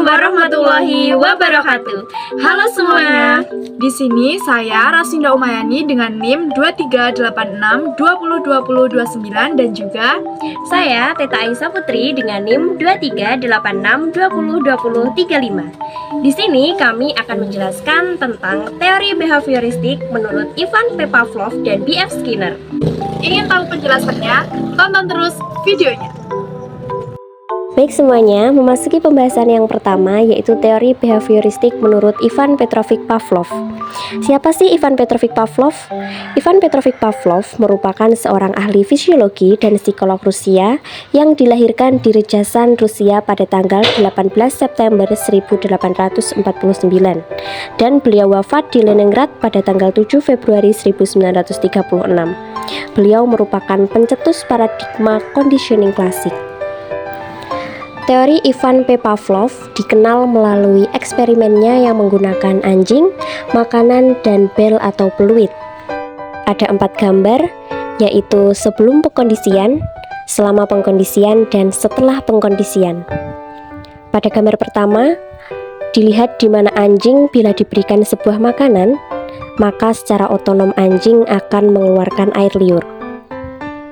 Assalamualaikum warahmatullahi wabarakatuh. Halo semuanya. Di sini saya Rasinda Umayani dengan NIM 2386202029 dan juga Saya Teta Aisyah Putri dengan NIM 2386202035. Di sini kami akan menjelaskan tentang teori behavioristik menurut Ivan P. Pavlov dan B.F. Skinner. ingin tahu penjelasannya? Tonton terus videonya. Baik semuanya, memasuki pembahasan yang pertama yaitu teori behavioristik menurut Ivan Petrovich Pavlov. Siapa sih Ivan Petrovich Pavlov? Ivan Petrovich Pavlov merupakan seorang ahli fisiologi dan psikolog Rusia yang dilahirkan di Ryazan, Rusia pada tanggal 18 September 1849 dan beliau wafat di Leningrad pada tanggal 7 Februari 1936. Beliau merupakan pencetus paradigma conditioning klasik. Teori Ivan P. Pavlov dikenal melalui eksperimennya yang menggunakan anjing, makanan, dan bel atau peluit. Ada 4 gambar, yaitu sebelum pengkondisian, selama pengkondisian, dan setelah pengkondisian. Pada gambar pertama, dilihat di mana anjing bila diberikan sebuah makanan, maka secara otonom anjing akan mengeluarkan air liur.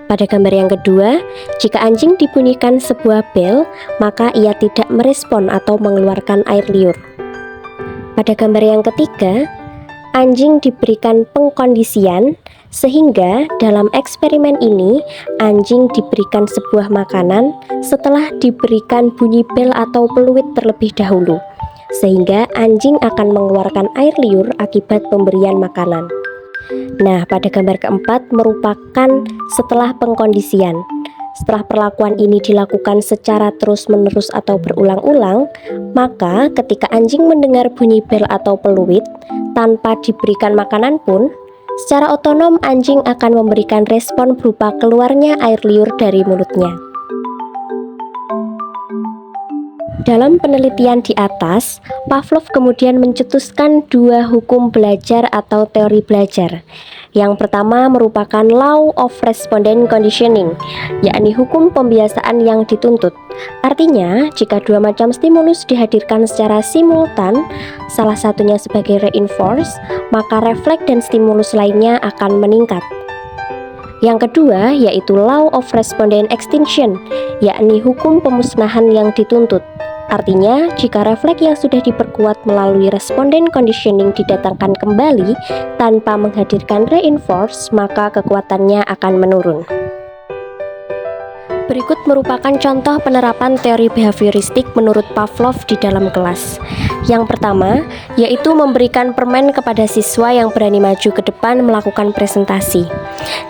Pada gambar yang kedua, jika anjing dibunyikan sebuah bel, maka ia tidak merespon atau mengeluarkan air liur. Pada gambar yang ketiga, anjing diberikan pengkondisian, sehingga dalam eksperimen ini, anjing diberikan sebuah makanan setelah diberikan bunyi bel atau peluit terlebih dahulu, sehingga anjing akan mengeluarkan air liur akibat pemberian makanan. Nah, pada gambar keempat merupakan setelah pengkondisian. Setelah perlakuan ini dilakukan secara terus-menerus atau berulang-ulang, maka ketika anjing mendengar bunyi bel atau peluit tanpa diberikan makanan pun, secara otonom anjing akan memberikan respon berupa keluarnya air liur dari mulutnya. Dalam penelitian di atas, Pavlov kemudian mencetuskan 2 hukum belajar atau teori belajar. Yang pertama merupakan Law of Respondent Conditioning, yakni hukum pembiasaan yang dituntut. Artinya, jika 2 macam stimulus dihadirkan secara simultan, salah satunya sebagai reinforce, maka refleks dan stimulus lainnya akan meningkat. Yang kedua yaitu Law of Respondent Extinction, yakni hukum pemusnahan yang dituntut. Artinya, jika refleks yang sudah diperkuat melalui responden conditioning didatangkan kembali tanpa menghadirkan reinforce, maka kekuatannya akan menurun. Berikut merupakan contoh penerapan teori behavioristik menurut Pavlov di dalam kelas. Yang pertama, yaitu memberikan permen kepada siswa yang berani maju ke depan melakukan presentasi,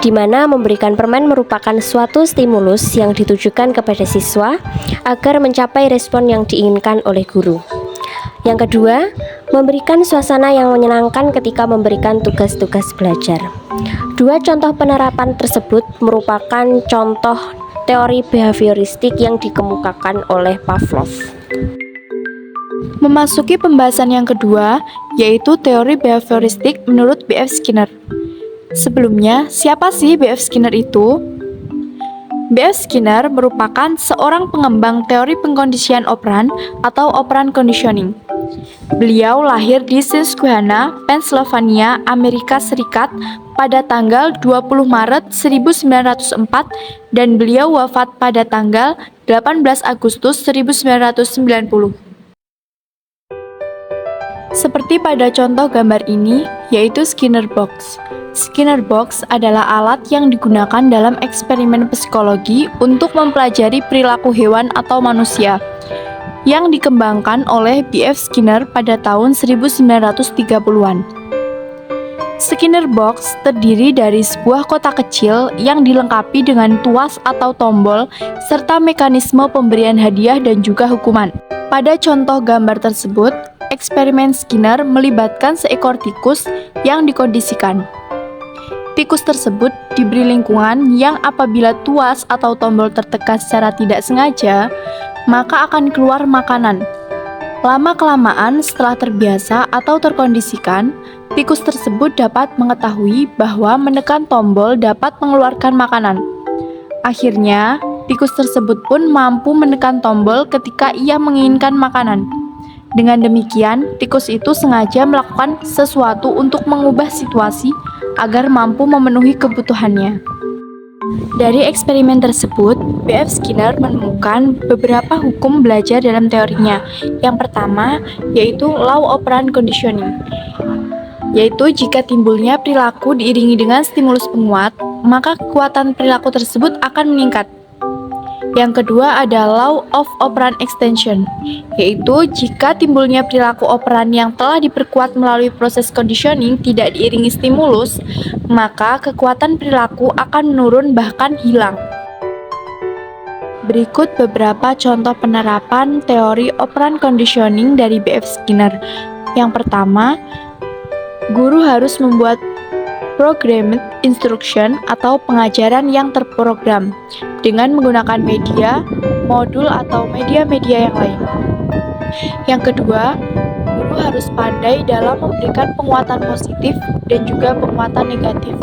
di mana memberikan permen merupakan suatu stimulus yang ditujukan kepada siswa agar mencapai respon yang diinginkan oleh guru. Yang kedua, memberikan suasana yang menyenangkan ketika memberikan tugas-tugas belajar. 2 contoh penerapan tersebut merupakan contoh teori behavioristik yang dikemukakan oleh Pavlov. Memasuki pembahasan yang kedua, yaitu teori behavioristik menurut B.F. Skinner. Sebelumnya, siapa sih B.F. Skinner itu? B.F. Skinner merupakan seorang pengembang teori pengkondisian operan atau operan conditioning. Beliau lahir di Susquehanna, Pennsylvania, Amerika Serikat pada tanggal 20 Maret 1904 dan beliau wafat pada tanggal 18 Agustus 1990. Seperti pada contoh gambar ini, yaitu Skinner Box. Skinner Box adalah alat yang digunakan dalam eksperimen psikologi untuk mempelajari perilaku hewan atau manusia, yang dikembangkan oleh B.F. Skinner pada tahun 1930-an. Skinner Box terdiri dari sebuah kotak kecil yang dilengkapi dengan tuas atau tombol serta mekanisme pemberian hadiah dan juga hukuman. Pada contoh gambar tersebut, eksperimen Skinner melibatkan seekor tikus yang dikondisikan. Tikus tersebut diberi lingkungan yang apabila tuas atau tombol tertekan secara tidak sengaja, maka akan keluar makanan. Lama-kelamaan setelah terbiasa atau terkondisikan, tikus tersebut dapat mengetahui bahwa menekan tombol dapat mengeluarkan makanan. Akhirnya, tikus tersebut pun mampu menekan tombol ketika ia menginginkan makanan. Dengan demikian, tikus itu sengaja melakukan sesuatu untuk mengubah situasi agar mampu memenuhi kebutuhannya. Dari eksperimen tersebut, B.F. Skinner menemukan beberapa hukum belajar dalam teorinya. Yang pertama, yaitu law operant conditioning, yaitu jika timbulnya perilaku diiringi dengan stimulus penguat, maka kekuatan perilaku tersebut akan meningkat. Yang kedua ada law of operant extension, yaitu jika timbulnya perilaku operan yang telah diperkuat melalui proses conditioning tidak diiringi stimulus, maka kekuatan perilaku akan menurun bahkan hilang. Berikut beberapa contoh penerapan teori operant conditioning dari B.F. Skinner. Yang pertama, guru harus membuat programmed instruction atau pengajaran yang terprogram dengan menggunakan media, modul, atau media-media yang lain. Yang kedua, guru harus pandai dalam memberikan penguatan positif dan juga penguatan negatif.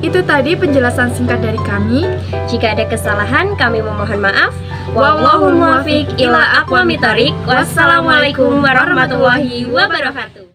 Itu tadi penjelasan singkat dari kami. Jika ada kesalahan, kami memohon maaf. Wallahul muwaffiq ila aqwamit thoriq. Wassalamualaikum warahmatullahi wabarakatuh.